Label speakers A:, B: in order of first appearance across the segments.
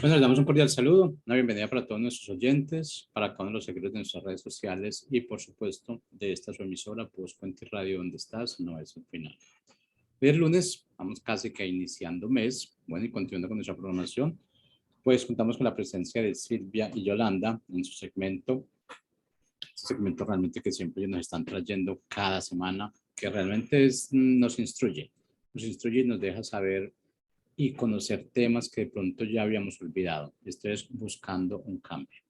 A: Bueno, les damos un cordial saludo, una bienvenida para todos nuestros oyentes, para cada uno de los seguidores de nuestras redes sociales y, por supuesto, de esta su emisora, Pues Cuenta y Radio, donde estás, no es el final. Hoy es lunes, vamos casi que iniciando mes, bueno, y continuando con nuestra programación, pues contamos con la presencia de Silvia y Yolanda en su segmento, este segmento realmente que siempre nos están trayendo cada semana, que realmente nos instruye y nos deja saber y conocer temas que de pronto ya habíamos olvidado. Esto es buscando un cambio.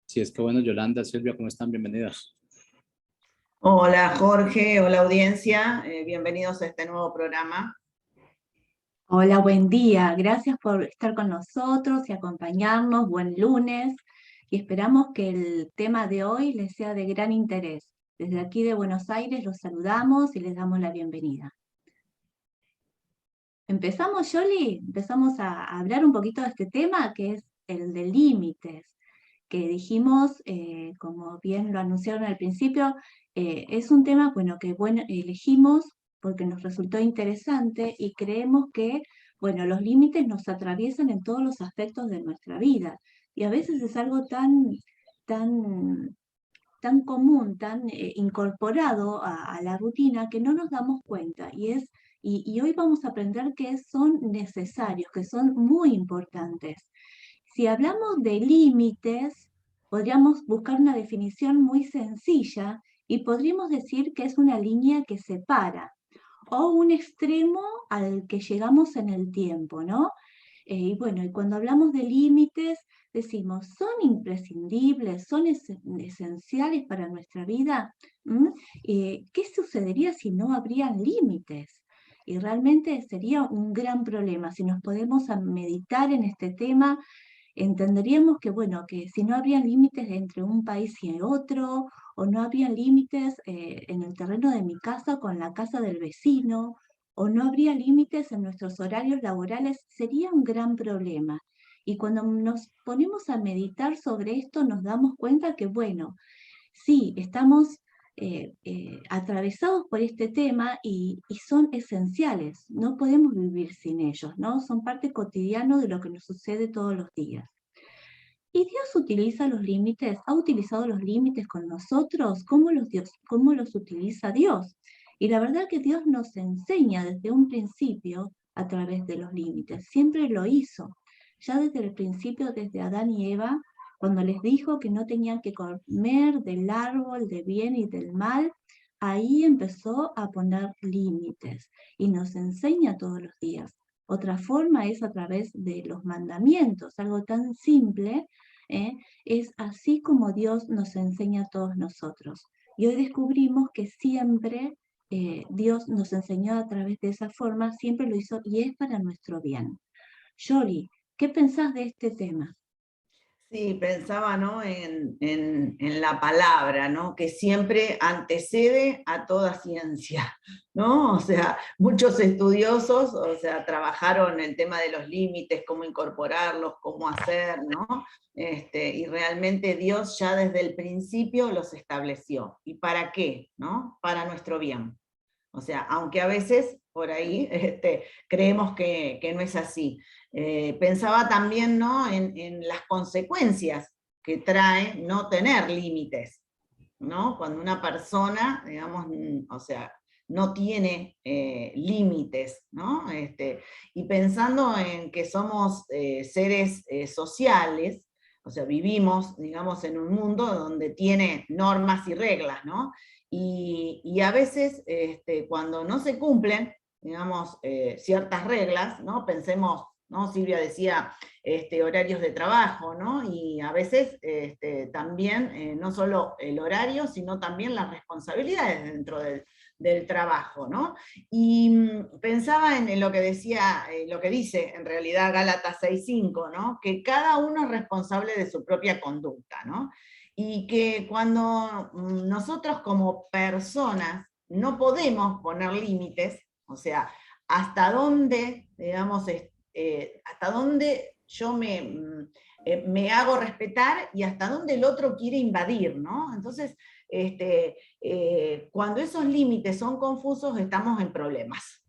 A: Si es que bueno, Yolanda, Silvia, ¿cómo están? Bienvenidas.
B: Hola Jorge, hola audiencia, bienvenidos a este nuevo programa.
C: Hola, buen día. Gracias por estar con nosotros y acompañarnos. Buen lunes. Y esperamos que el tema de hoy les sea de gran interés. Desde aquí de Buenos Aires los saludamos y les damos la bienvenida. Empezamos, Yoli, empezamos a hablar un poquito de este tema que es el de límites, que dijimos, como bien lo anunciaron al principio, es un tema que elegimos porque nos resultó interesante y creemos que los límites nos atraviesan en todos los aspectos de nuestra vida. Y a veces es algo tan, tan común, tan incorporado a la rutina que no nos damos cuenta. Y hoy vamos a aprender que son necesarios, que son muy importantes. Si hablamos de límites, podríamos buscar una definición muy sencilla y podríamos decir que es una línea que separa o un extremo al que llegamos en el tiempo, ¿no? Y cuando hablamos de límites, decimos, ¿son imprescindibles? ¿Son esenciales para nuestra vida? ¿Qué sucedería si no habrían límites? Y realmente sería un gran problema. Si nos podemos meditar en este tema, entenderíamos que si no habrían límites entre un país y otro, o no habría límites en el terreno de mi casa con la casa del vecino, o no habría límites en nuestros horarios laborales, sería un gran problema. Y cuando nos ponemos a meditar sobre esto, nos damos cuenta que, sí, estamos atravesados por este tema y son esenciales. No podemos vivir sin ellos, ¿no? Son parte cotidiana de lo que nos sucede todos los días. Y Dios utiliza los límites, ha utilizado los límites con nosotros, ¿cómo los utiliza Dios? Y la verdad que Dios nos enseña desde un principio a través de los límites, siempre lo hizo. Ya desde el principio, desde Adán y Eva, cuando les dijo que no tenían que comer del árbol del bien y del mal, ahí empezó a poner límites y nos enseña todos los días. Otra forma es a través de los mandamientos, algo tan simple, es así como Dios nos enseña a todos nosotros. Y hoy descubrimos que siempre Dios nos enseñó a través de esa forma, siempre lo hizo y es para nuestro bien. Yoli, ¿qué pensás de este tema?
B: Sí, pensaba, ¿no? en la palabra, ¿no? Que siempre antecede a toda ciencia, ¿no? O sea, muchos estudiosos, o sea, trabajaron el tema de los límites, cómo incorporarlos, cómo hacer, ¿no? Y realmente Dios ya desde el principio los estableció. ¿Y para qué? ¿No? Para nuestro bien. O sea, aunque a veces por ahí creemos que no es así. Pensaba también, ¿no? en las consecuencias que trae no tener límites, ¿no? Cuando una persona, digamos, o sea, no tiene límites, ¿no? Y pensando en que somos seres sociales, o sea, vivimos, digamos, en un mundo donde tiene normas y reglas, ¿no? Y a veces, cuando no se cumplen, digamos, ciertas reglas, ¿no? Pensemos, ¿no? Silvia decía horarios de trabajo, ¿no? Y a veces también no solo el horario, sino también las responsabilidades dentro del trabajo, ¿no? Y pensaba en lo que decía, lo que dice en realidad Gálatas 6:5, ¿no? Que cada uno es responsable de su propia conducta, ¿no? Y que cuando nosotros como personas no podemos poner límites, o sea, hasta dónde, digamos, hasta dónde yo me hago respetar y hasta dónde el otro quiere invadir, ¿no? Entonces, cuando esos límites son confusos, estamos en problemas.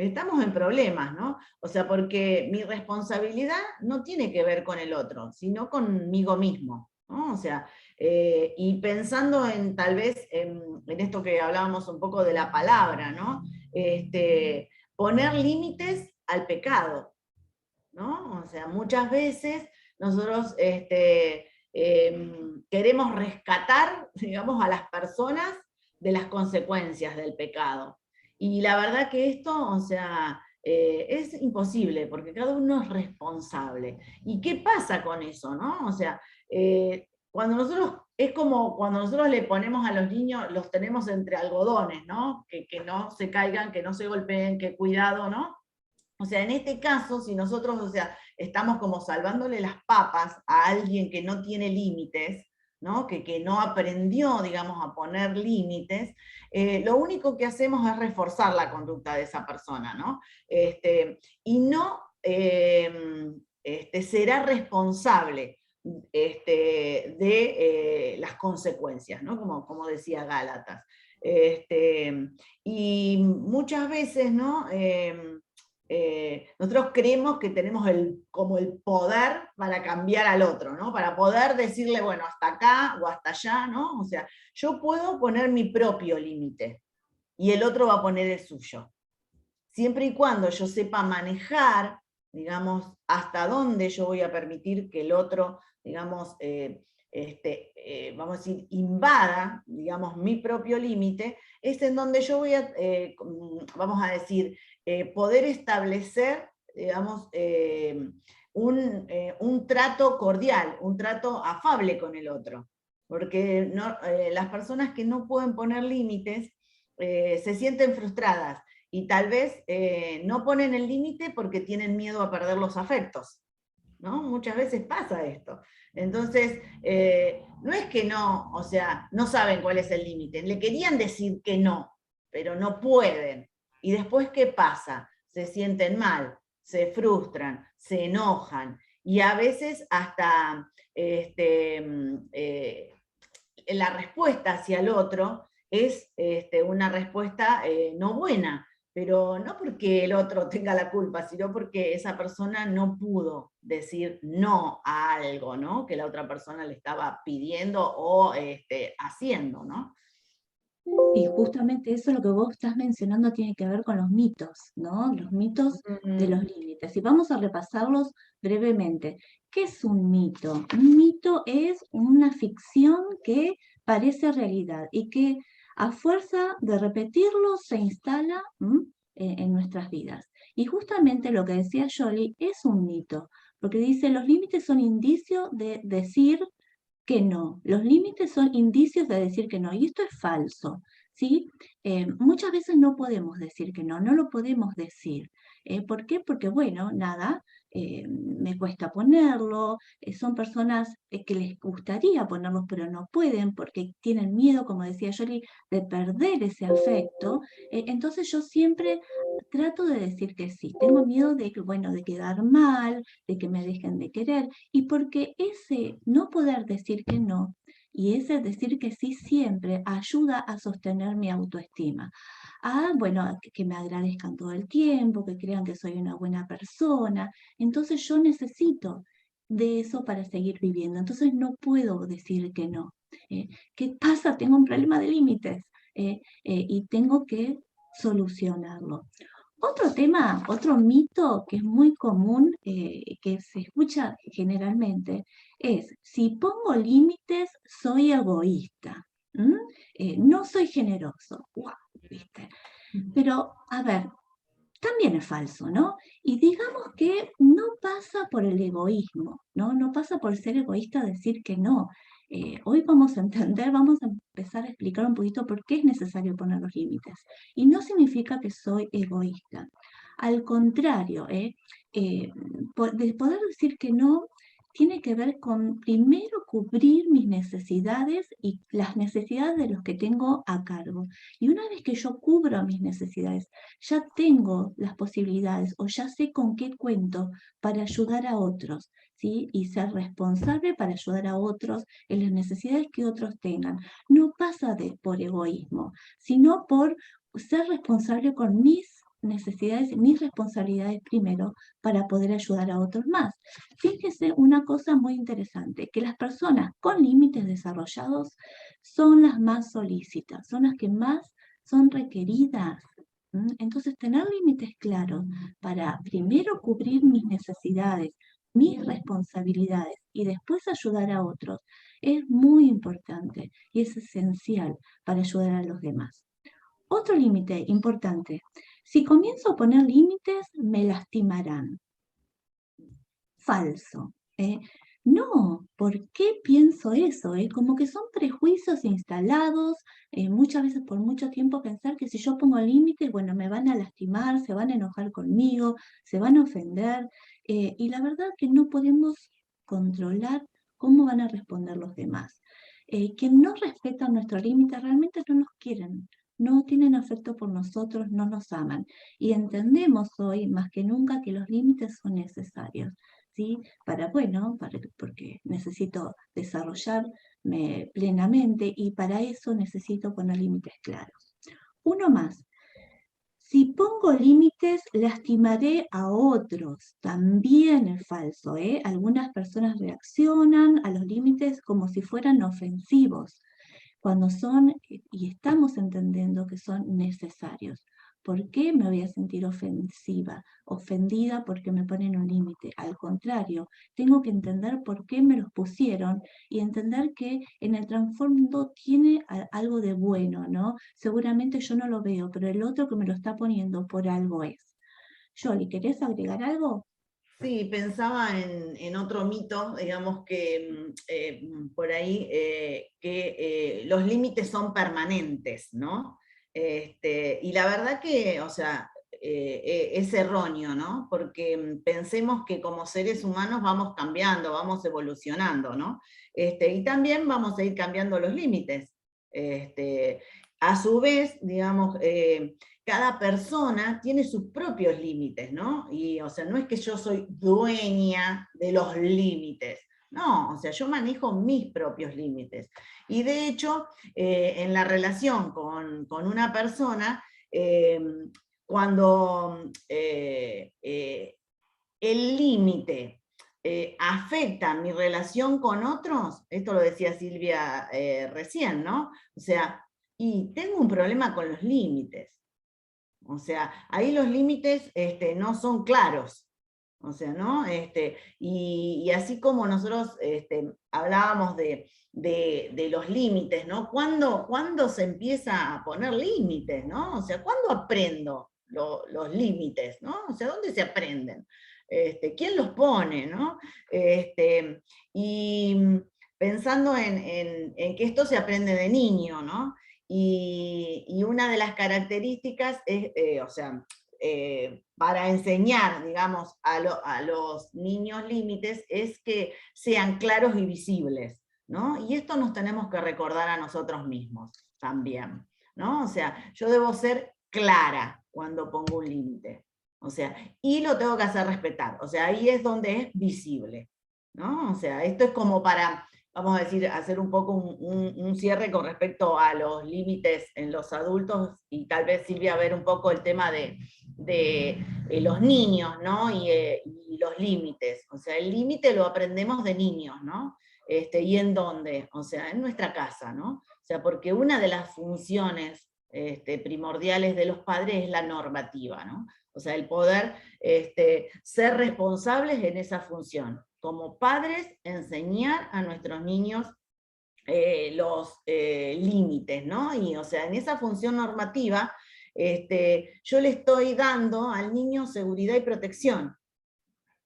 B: estamos en problemas, ¿no? O sea, porque mi responsabilidad no tiene que ver con el otro, sino conmigo mismo, ¿no? O sea, y pensando en tal vez en esto que hablábamos un poco de la palabra, ¿no? Poner límites al pecado, ¿no? O sea, muchas veces nosotros queremos rescatar, digamos, a las personas de las consecuencias del pecado. Y la verdad que esto, o sea, es imposible, porque cada uno es responsable. ¿Y qué pasa con eso, no? O sea, cuando nosotros, es como cuando nosotros le ponemos a los niños, los tenemos entre algodones, ¿no? Que no se caigan, que no se golpeen, que cuidado, ¿no? O sea, en este caso, si nosotros, o sea, estamos como salvándole las papas a alguien que no tiene límites, ¿no? Que no aprendió, digamos, a poner límites, lo único que hacemos es reforzar la conducta de esa persona, ¿no? Y no será responsable de las consecuencias, ¿no? Como decía Gálatas. Y muchas veces, ¿no? Nosotros creemos que tenemos como el poder para cambiar al otro, ¿no? Para poder decirle, bueno, hasta acá o hasta allá, ¿no? O sea, yo puedo poner mi propio límite y el otro va a poner el suyo. Siempre y cuando yo sepa manejar, digamos, hasta dónde yo voy a permitir que el otro, digamos, vamos a decir, invada, digamos, mi propio límite, es en donde yo voy a, vamos a decir, poder establecer, digamos, un trato cordial, un trato afable con el otro. Porque no, las personas que no pueden poner límites se sienten frustradas y tal vez no ponen el límite porque tienen miedo a perder los afectos, ¿no? Muchas veces pasa esto. Entonces, no es que no, o sea, no saben cuál es el límite, le querían decir que no, pero no pueden. Y después, ¿qué pasa? Se sienten mal, se frustran, se enojan, y a veces hasta la respuesta hacia el otro es una respuesta no buena, pero no porque el otro tenga la culpa, sino porque esa persona no pudo decir no a algo, ¿no? Que la otra persona le estaba pidiendo o haciendo, ¿no?
C: Y justamente eso, lo que vos estás mencionando, tiene que ver con los mitos, ¿no? Los mitos de los límites. Y vamos a repasarlos brevemente. ¿Qué es un mito? Un mito es una ficción que parece realidad y que a fuerza de repetirlo se instala en nuestras vidas. Y justamente lo que decía Jolie es un mito, porque dice los límites son indicios de decir que no. Los límites son indicios de decir que no, y esto es falso, ¿sí? Muchas veces no podemos decir que no, no lo podemos decir. ¿Por qué? Porque, bueno, nada, me cuesta ponerlo, son personas que les gustaría ponerlos, pero no pueden porque tienen miedo, como decía Jolie, de perder ese afecto. Entonces yo siempre trato de decir que sí, tengo miedo de que, bueno, de quedar mal, de que me dejen de querer, y porque ese no poder decir que no, y ese decir que sí siempre ayuda a sostener mi autoestima. Bueno, que me agradezcan todo el tiempo, que crean que soy una buena persona. Entonces yo necesito de eso para seguir viviendo. Entonces no puedo decir que no. ¿Qué pasa? Tengo un problema de límites y tengo que solucionarlo. Otro tema, otro mito que es muy común, que se escucha generalmente, es si pongo límites soy egoísta, no soy generoso. ¡Wow! ¿Viste? Pero, a ver, también es falso, ¿no? Y digamos que no pasa por el egoísmo, ¿no? No pasa por ser egoísta decir que no. Hoy vamos a entender, vamos a empezar a explicar un poquito por qué es necesario poner los límites. Y no significa que soy egoísta. Al contrario, de poder decir que no tiene que ver con primero cubrir mis necesidades y las necesidades de los que tengo a cargo. Y una vez que yo cubro mis necesidades, ya tengo las posibilidades o ya sé con qué cuento para ayudar a otros, ¿sí? Y ser responsable para ayudar a otros en las necesidades que otros tengan. No pasa por egoísmo, sino por ser responsable con mis necesidades, mis responsabilidades primero para poder ayudar a otros más. Fíjese una cosa muy interesante, que las personas con límites desarrollados son las más solícitas, son las que más son requeridas. Entonces, tener límites claros para primero cubrir mis necesidades, mis responsabilidades y después ayudar a otros es muy importante y es esencial para ayudar a los demás. Otro límite importante, si comienzo a poner límites, me lastimarán. Falso. No, ¿por qué pienso eso? Como que son prejuicios instalados, muchas veces por mucho tiempo pensar que si yo pongo límites, bueno, me van a lastimar, se van a enojar conmigo, se van a ofender, y la verdad que no podemos controlar cómo van a responder los demás. Quien no respeta nuestros límites realmente no nos quieren, no tienen afecto por nosotros, no nos aman. Y entendemos hoy más que nunca que los límites son necesarios. ¿Sí? Porque necesito desarrollarme plenamente y para eso necesito poner límites claros. Uno más. Si pongo límites, lastimaré a otros. También es falso, ¿eh? Algunas personas reaccionan a los límites como si fueran ofensivos, cuando son, y estamos entendiendo que son necesarios. ¿Por qué me voy a sentir ofendida porque me ponen un límite? Al contrario, tengo que entender por qué me los pusieron y entender que en el trasfondo tiene algo de bueno, ¿no? Seguramente yo no lo veo, pero el otro que me lo está poniendo por algo es. Yoli, ¿querés agregar algo?
B: Sí, pensaba en otro mito, digamos que por ahí, que los límites son permanentes, ¿no? Y la verdad que, o sea, es erróneo, ¿no? Porque pensemos que como seres humanos vamos cambiando, vamos evolucionando, ¿no? Y también vamos a ir cambiando los límites. A su vez, digamos, cada persona tiene sus propios límites, ¿no? Y, o sea, no es que yo soy dueña de los límites, no, o sea, yo manejo mis propios límites. Y de hecho, en la relación con una persona, cuando el límite afecta mi relación con otros, esto lo decía Silvia recién, ¿no? O sea, y tengo un problema con los límites. O sea, ahí los límites no son claros. O sea, ¿no? Y así como nosotros hablábamos de los límites, ¿no? ¿Cuándo se empieza a poner límites, ¿no? O sea, ¿cuándo aprendo los límites, ¿no? O sea, ¿dónde se aprenden? ¿Quién los pone, ¿no? Y pensando en que esto se aprende de niño, ¿no? Y una de las características es, o sea, para enseñar, digamos, a los niños límites es que sean claros y visibles, ¿no? Y esto nos tenemos que recordar a nosotros mismos también, ¿no? O sea, yo debo ser clara cuando pongo un límite, o sea, y lo tengo que hacer respetar, o sea, ahí es donde es visible, ¿no? O sea, esto es como para, vamos a decir, hacer un poco un cierre con respecto a los límites en los adultos, y tal vez Silvia ver un poco el tema de los niños, ¿no? Y los límites. O sea, el límite lo aprendemos de niños, ¿no? ¿Y en dónde? O sea, en nuestra casa, ¿no? O sea, porque una de las funciones primordiales de los padres es la normativa, ¿no? O sea, el poder ser responsables en esa función. Como padres, enseñar a nuestros niños los límites, ¿no? Y, o sea, en esa función normativa, yo le estoy dando al niño seguridad y protección,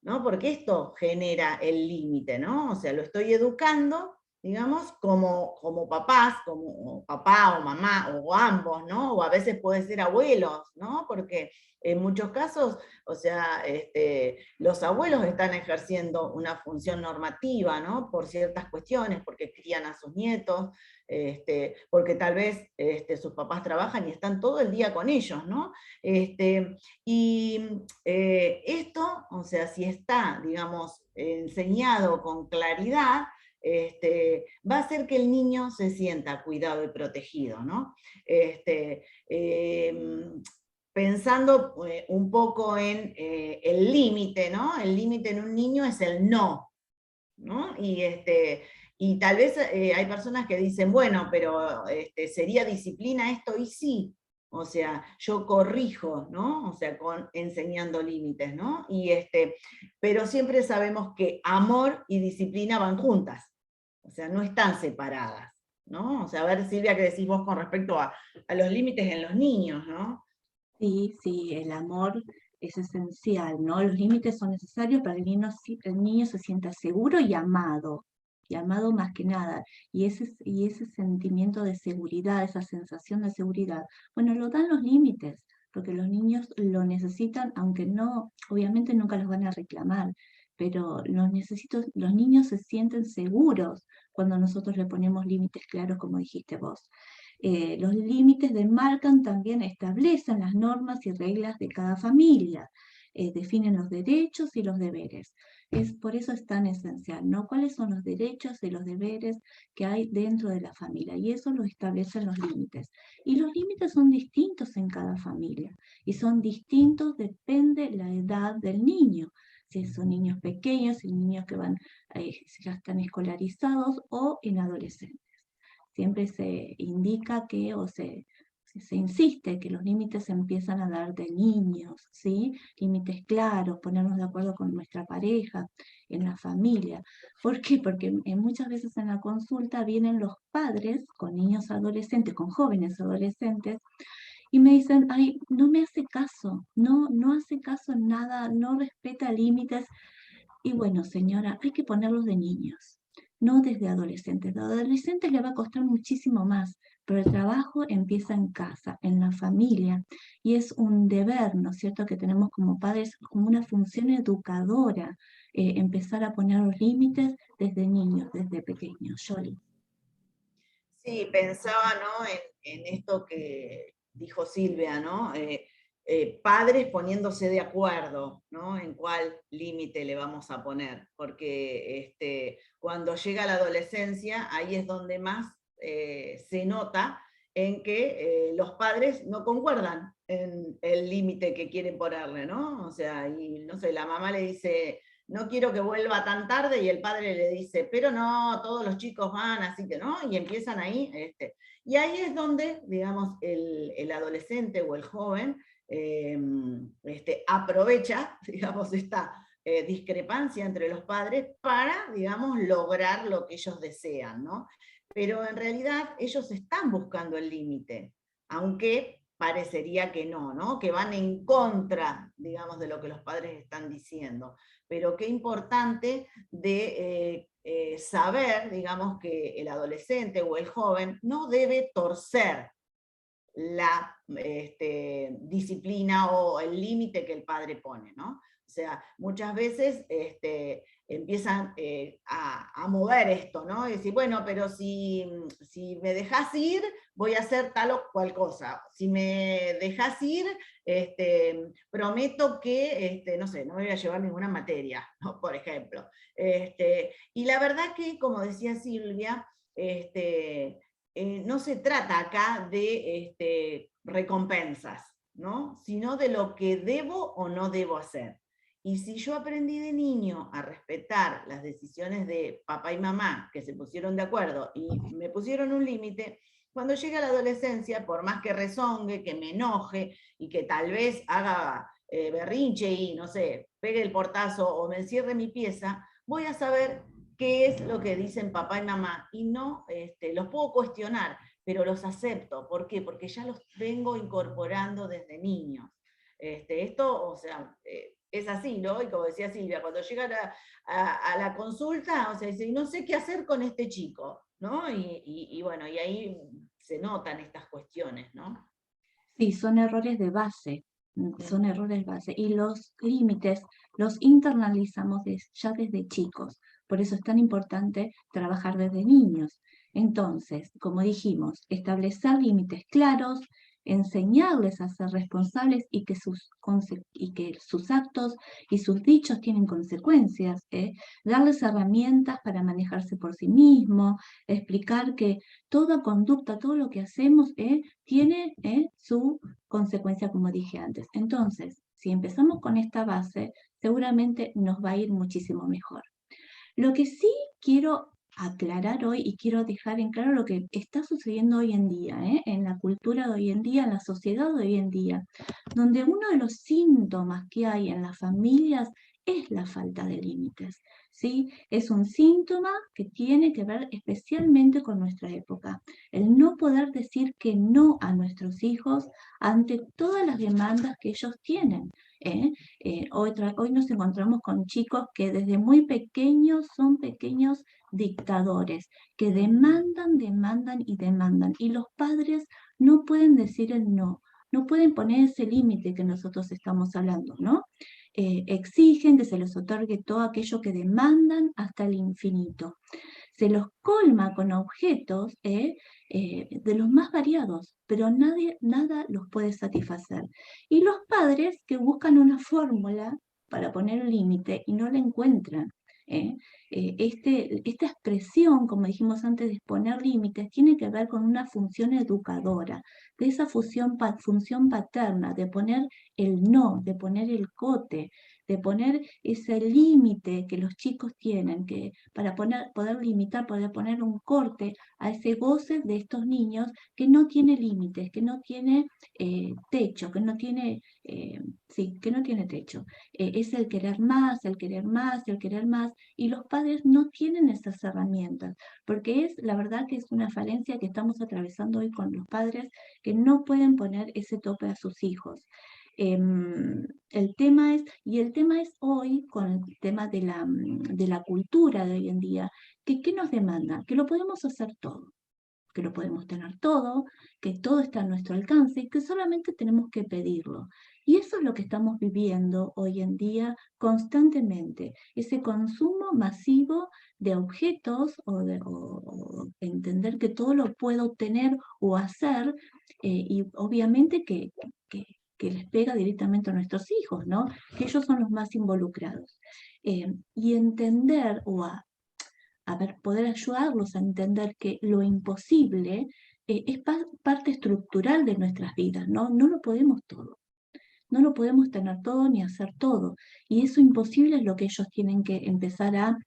B: ¿no? Porque esto genera el límite, ¿no? O sea, lo estoy educando, digamos, como papás, como papá o mamá, o ambos, ¿no? O a veces puede ser abuelos, ¿no? Porque en muchos casos, o sea, los abuelos están ejerciendo una función normativa, ¿no? Por ciertas cuestiones, porque crían a sus nietos, porque tal vez sus papás trabajan y están todo el día con ellos, ¿no? Y esto, o sea, si está, digamos, enseñado con claridad, va a hacer que el niño se sienta cuidado y protegido, ¿no? pensando un poco en el límite, ¿no? El límite en un niño es el no, ¿no? Y tal vez hay personas que dicen, bueno, pero sería disciplina esto, y sí. O sea, yo corrijo, ¿no? O sea, enseñando límites, ¿no? Pero siempre sabemos que amor y disciplina van juntas. O sea, no están separadas, ¿no? O sea, a ver, Silvia, ¿qué decís vos con respecto a los límites en los niños, ¿no?
C: Sí, sí, el amor es esencial, ¿no? Los límites son necesarios para que el niño se sienta seguro y amado más que nada. Y ese sentimiento de seguridad, esa sensación de seguridad, bueno, lo dan los límites, porque los niños lo necesitan, aunque no, obviamente nunca los van a reclamar, pero los niños se sienten seguros cuando nosotros le ponemos límites claros, como dijiste vos. Los límites demarcan también, establecen las normas y reglas de cada familia, definen los derechos y los deberes. Por eso es tan esencial, ¿no? ¿Cuáles son los derechos y los deberes que hay dentro de la familia? Y eso lo establecen los límites. Y los límites son distintos en cada familia, y son distintos, depende la edad del niño. Si son niños pequeños, si niños que ya están escolarizados o en adolescentes. Siempre se indica que, se insiste que los límites se empiezan a dar de niños, ¿sí? Límites claros, ponernos de acuerdo con nuestra pareja, en la familia. ¿Por qué? Porque muchas veces en la consulta vienen los padres con niños adolescentes, con jóvenes adolescentes, y me dicen, ay, no me hace caso, no hace caso en nada, no respeta límites. Y bueno, señora, hay que ponerlos de niños, no desde adolescentes. De adolescentes le va a costar muchísimo más, pero el trabajo empieza en casa, en la familia, y es un deber, ¿no es cierto?, que tenemos como padres, como una función educadora, empezar a poner los límites desde niños, desde pequeños. Yoli.
B: Sí, pensaba, ¿no? en esto que dijo Silvia, ¿no? Padres poniéndose de acuerdo, ¿no? En cuál límite le vamos a poner, porque cuando llega la adolescencia, ahí es donde más se nota en que los padres no concuerdan en el límite que quieren ponerle, ¿no? O sea, y no sé, la mamá le dice, no quiero que vuelva tan tarde, y el padre le dice, pero no, todos los chicos van, así que no, y empiezan ahí. Y ahí es donde, digamos, el adolescente o el joven aprovecha, digamos, esta discrepancia entre los padres para, digamos, lograr lo que ellos desean, ¿no? Pero en realidad ellos están buscando el límite, aunque parecería que no, ¿no? Que van en contra, digamos, de lo que los padres están diciendo. Pero qué importante de saber, digamos, que el adolescente o el joven no debe torcer la disciplina o el límite que el padre pone, ¿no? O sea, muchas veces empiezan a mover esto, ¿no? Y decir, bueno, pero si me dejas ir, voy a hacer tal o cual cosa. Si me dejas ir, prometo que, no sé, no me voy a llevar ninguna materia, ¿no? Por ejemplo. Y la verdad que, como decía Silvia, no se trata acá de recompensas, ¿no? Sino de lo que debo o no debo hacer. Y si yo aprendí de niño a respetar las decisiones de papá y mamá, que se pusieron de acuerdo y me pusieron un límite, cuando llega la adolescencia, por más que rezongue, que me enoje y que tal vez haga berrinche y, no sé, pegue el portazo o me encierre mi pieza, voy a saber qué es lo que dicen papá y mamá, y no los puedo cuestionar, pero los acepto. ¿Por qué? Porque ya los vengo incorporando desde niños. Esto, o sea, es así, ¿no? Y como decía Silvia, cuando llega a la consulta, o sea, dice, no sé qué hacer con este chico, ¿no? Y bueno, y ahí se notan estas cuestiones, ¿no?
C: Sí, son errores de base, son errores de base. Y los límites los internalizamos ya desde chicos. Por eso es tan importante trabajar desde niños. Entonces, como dijimos, establecer límites claros, enseñarles a ser responsables y que sus actos y sus dichos tienen consecuencias, darles herramientas para manejarse por sí mismos, explicar que toda conducta, todo lo que hacemos tiene su consecuencia, como dije antes. Entonces, si empezamos con esta base, seguramente nos va a ir muchísimo mejor. Lo que sí quiero aclarar hoy y quiero dejar en claro lo que está sucediendo hoy en día, en la cultura de hoy en día, en la sociedad de hoy en día, donde uno de los síntomas que hay en las familias es la falta de límites, ¿sí? Es un síntoma que tiene que ver especialmente con nuestra época, el no poder decir que no a nuestros hijos ante todas las demandas que ellos tienen. Hoy nos encontramos con chicos que desde muy pequeños son pequeños dictadores, que demandan, demandan y demandan. Y los padres no pueden decir el no, no pueden poner ese límite que nosotros estamos hablando, ¿no? Exigen que se les otorgue todo aquello que demandan hasta el infinito. Se los colma con objetos de los más variados, pero nada los puede satisfacer. Y los padres que buscan una fórmula para poner un límite y no la encuentran. Esta expresión, como dijimos antes, de poner límites, tiene que ver con una función educadora, de esa función paterna, de poner el no, de poner el cote, de poner ese límite que los chicos tienen, que para poder limitar, poder poner un corte a ese goce de estos niños que no tiene límites, que no tiene techo, que no tiene, que no tiene techo. Es el querer más, el querer más, el querer más, y los padres no tienen esas herramientas, porque la verdad que es una falencia que estamos atravesando hoy con los padres que no pueden poner ese tope a sus hijos. El tema es hoy con el tema de la cultura de hoy en día, que ¿qué nos demanda? Que lo podemos hacer todo, que lo podemos tener todo, que todo está a nuestro alcance y que solamente tenemos que pedirlo. Y eso es lo que estamos viviendo hoy en día constantemente, ese consumo masivo de objetos o entender que todo lo puedo tener o hacer, y obviamente que les pega directamente a nuestros hijos, ¿no? Que ellos son los más involucrados. Y entender poder ayudarlos a entender que lo imposible es parte estructural de nuestras vidas, ¿no? No lo podemos todo. No lo podemos tener todo ni hacer todo. Y eso imposible es lo que ellos tienen que empezar a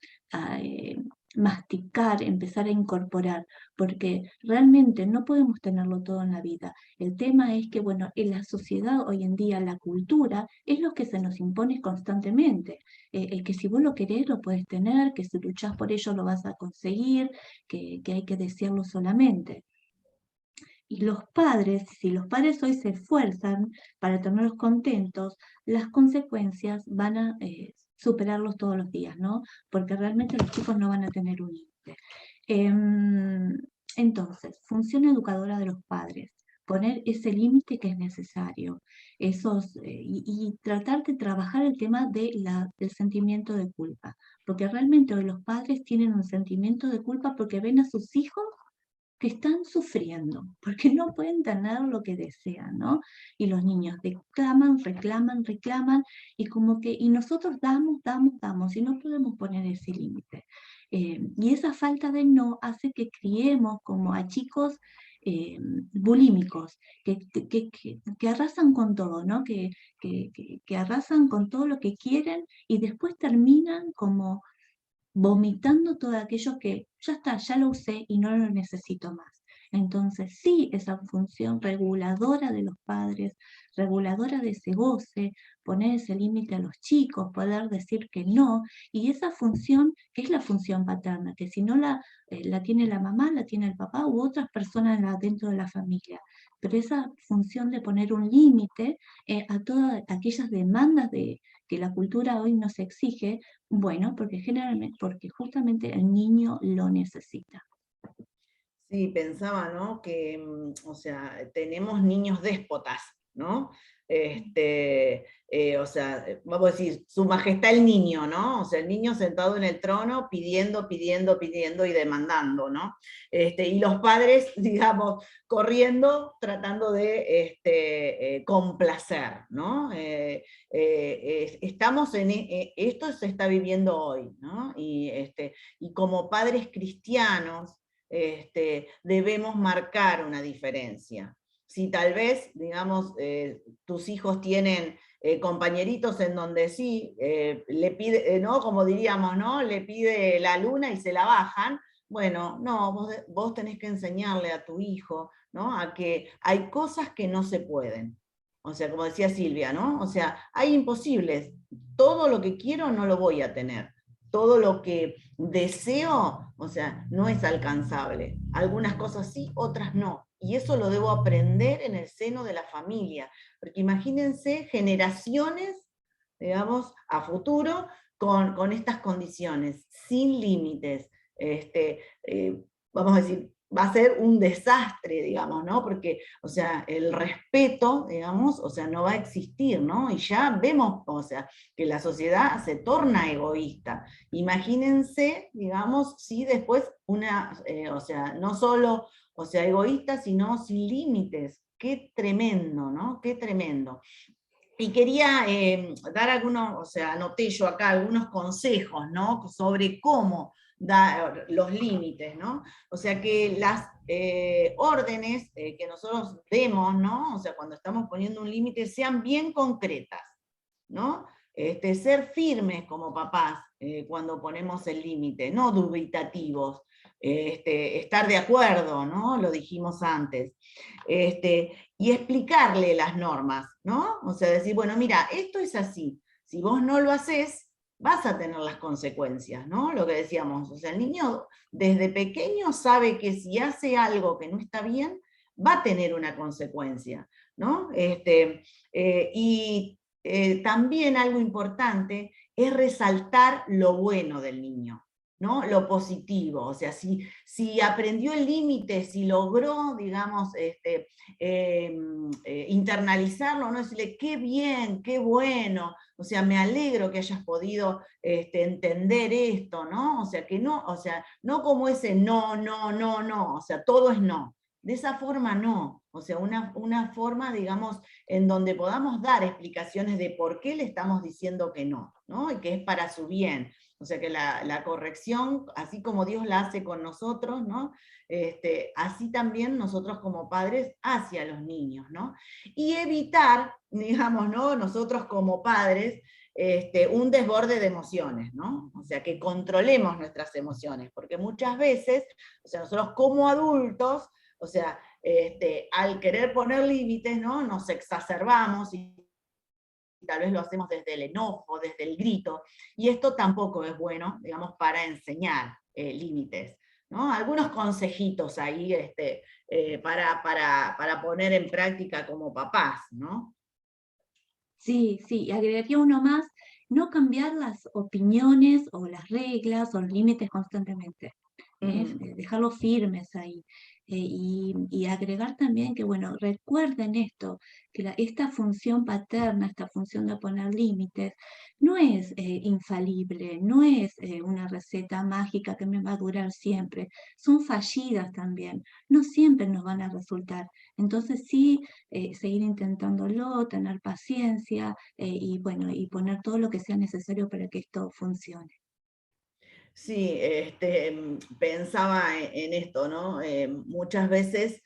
C: masticar, empezar a incorporar, porque realmente no podemos tenerlo todo en la vida. El tema es que, bueno, en la sociedad hoy en día, la cultura, es lo que se nos impone constantemente. El que si vos lo querés, lo podés tener, que si luchás por ello lo vas a conseguir, que hay que desearlo solamente. Y los padres, si los padres hoy se esfuerzan para tenerlos contentos, las consecuencias van a superarlos todos los días, ¿no? Porque realmente los chicos no van a tener un límite. Entonces, función educadora de los padres, poner ese límite que es necesario, y tratar de trabajar el tema del sentimiento de culpa, porque realmente hoy los padres tienen un sentimiento de culpa porque ven a sus hijos que están sufriendo, porque no pueden tener lo que desean, ¿no? Y los niños reclaman, y nosotros damos, y no podemos poner ese límite. Y esa falta de no hace que criemos como a chicos bulímicos, que arrasan con todo, ¿no? Que arrasan con todo lo que quieren y después terminan como vomitando todo aquello que ya está, ya lo usé y no lo necesito más. Entonces sí, esa función reguladora de los padres, reguladora de ese goce, poner ese límite a los chicos, poder decir que no, y esa función que es la función paterna, que si no la tiene la mamá, la tiene el papá u otras personas dentro de la familia. Pero esa función de poner un límite a todas aquellas demandas que la cultura hoy nos exige, bueno, porque justamente el niño lo necesita.
B: Sí, pensaba, ¿no? Que, o sea, tenemos niños déspotas, ¿no? o sea, vamos a decir, su majestad el niño, ¿no? O sea, el niño sentado en el trono pidiendo, pidiendo, pidiendo y demandando, ¿no? Y los padres, digamos, corriendo, tratando de complacer, ¿no? Estamos en, esto se está viviendo hoy, ¿no? Y como padres cristianos, debemos marcar una diferencia. Si tal vez, digamos, tus hijos tienen compañeritos en donde sí, le pide, ¿no? Como diríamos, ¿no? Le pide la luna y se la bajan. Bueno, no, vos tenés que enseñarle a tu hijo, ¿no? A que hay cosas que no se pueden. O sea, como decía Silvia, ¿no? O sea, hay imposibles. Todo lo que quiero no lo voy a tener. Todo lo que deseo, o sea, no es alcanzable. Algunas cosas sí, otras no. Y eso lo debo aprender en el seno de la familia. Porque imagínense generaciones, digamos, a futuro con estas condiciones, sin límites. Vamos a decir, va a ser un desastre, digamos, ¿no? Porque, o sea, el respeto, digamos, o sea, no va a existir, ¿no? Y ya vemos, o sea, que la sociedad se torna egoísta. Imagínense, digamos, si después o sea, no solo, o sea, egoísta, sino sin límites. Qué tremendo, ¿no? Qué tremendo. Y quería dar algunos, o sea, anoté yo acá algunos consejos, ¿no? Sobre cómo dar los límites, ¿no? O sea, que las órdenes que nosotros demos, ¿no? O sea, cuando estamos poniendo un límite, sean bien concretas, ¿no? Ser firmes como papás cuando ponemos el límite, no dubitativos, estar de acuerdo, ¿no? Lo dijimos antes. Y explicarle las normas, ¿no? O sea, decir, bueno, mira, esto es así, si vos no lo haces, vas a tener las consecuencias, ¿no? Lo que decíamos, o sea, el niño desde pequeño sabe que si hace algo que no está bien, va a tener una consecuencia, ¿no? También algo importante es resaltar lo bueno del niño, ¿no? Lo positivo, o sea, si aprendió el límite, si logró, digamos, internalizarlo, ¿no? Decirle, qué bien, qué bueno, o sea, me alegro que hayas podido entender esto, ¿no? O sea, que no, o sea, no como ese no, no, no, no, o sea, todo es no. De esa forma no, o sea, una forma, digamos, en donde podamos dar explicaciones de por qué le estamos diciendo que no, ¿no? Y que es para su bien. O sea que la corrección, así como Dios la hace con nosotros, ¿no? Así también nosotros como padres hacia los niños, ¿no? Y evitar, digamos, ¿no? Nosotros como padres, un desborde de emociones, ¿no? O sea, que controlemos nuestras emociones, porque muchas veces, o sea, nosotros como adultos, o sea, al querer poner límites, ¿no? Nos exacerbamos y tal vez lo hacemos desde el enojo, desde el grito, y esto tampoco es bueno, digamos, para enseñar límites, ¿no? Algunos consejitos ahí para poner en práctica como papás, ¿no?
C: Sí, sí, y agregaría uno más, no cambiar las opiniones o las reglas o los límites constantemente, dejarlos firmes ahí. Y agregar también que, bueno, recuerden esto, que esta función paterna, esta función de poner límites, no es infalible, no es una receta mágica que me va a durar siempre, son fallidas también, no siempre nos van a resultar. Entonces sí, seguir intentándolo, tener paciencia y bueno, y poner todo lo que sea necesario para que esto funcione.
B: Sí, pensaba en esto, ¿no? Muchas veces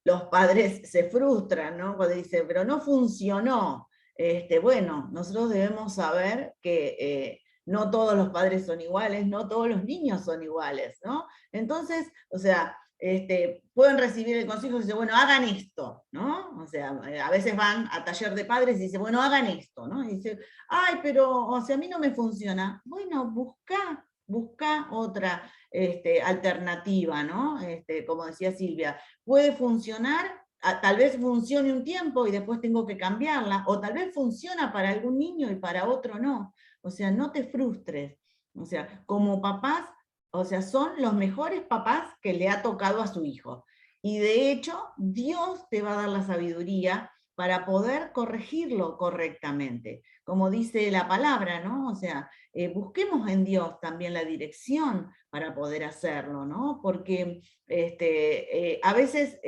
B: los padres se frustran, ¿no? Cuando dicen, pero no funcionó. Bueno, nosotros debemos saber que no todos los padres son iguales, no todos los niños son iguales, ¿no? Entonces, o sea, pueden recibir el consejo y decir, bueno, hagan esto, ¿no? O sea, a veces van a taller de padres y dicen, bueno, hagan esto, ¿no? Y dicen, ay, pero, o sea, a mí no me funciona. Bueno, busca otra alternativa, ¿no? Como decía Silvia, puede funcionar, tal vez funcione un tiempo y después tengo que cambiarla, o tal vez funciona para algún niño y para otro no. O sea, no te frustres. O sea, como papás, o sea, son los mejores papás que le ha tocado a su hijo. Y de hecho, Dios te va a dar la sabiduría para poder corregirlo correctamente. Como dice la palabra, ¿no? O sea, busquemos en Dios también la dirección para poder hacerlo, ¿no? Porque a veces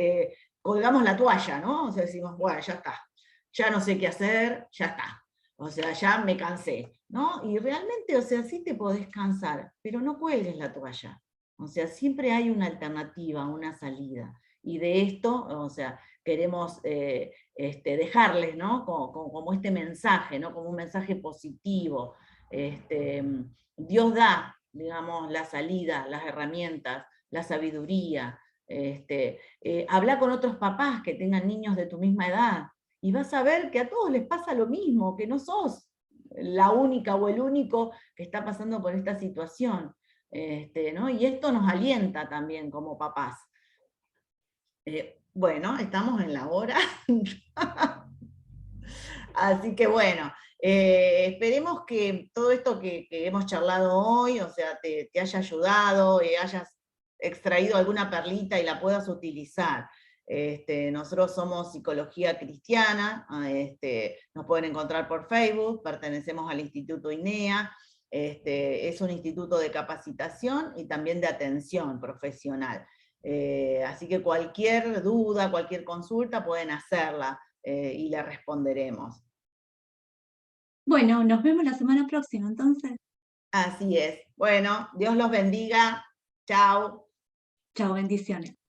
B: colgamos la toalla, ¿no? O sea, decimos, bueno, ya está, ya no sé qué hacer, ya está. O sea, ya me cansé, ¿no? Y realmente, o sea, sí te podés cansar, pero no cuelgues la toalla. O sea, siempre hay una alternativa, una salida. Y de esto, o sea, queremos dejarles, ¿no? Como este mensaje, ¿no? Como un mensaje positivo. Dios da, digamos, la salida, las herramientas, la sabiduría. Habla con otros papás que tengan niños de tu misma edad, y vas a ver que a todos les pasa lo mismo, que no sos la única o el único que está pasando por esta situación. ¿No? Y esto nos alienta también como papás. Bueno, estamos en la hora. Así que bueno, esperemos que todo esto que hemos charlado hoy, o sea, te haya ayudado, hayas extraído alguna perlita y la puedas utilizar. Nosotros somos Psicología Cristiana, nos pueden encontrar por Facebook, pertenecemos al Instituto INEA, es un instituto de capacitación y también de atención profesional. Así que cualquier duda, cualquier consulta pueden hacerla y le responderemos.
C: Bueno, nos vemos la semana próxima, entonces.
B: Así es. Bueno, Dios los bendiga. Chao.
C: Chao, bendiciones.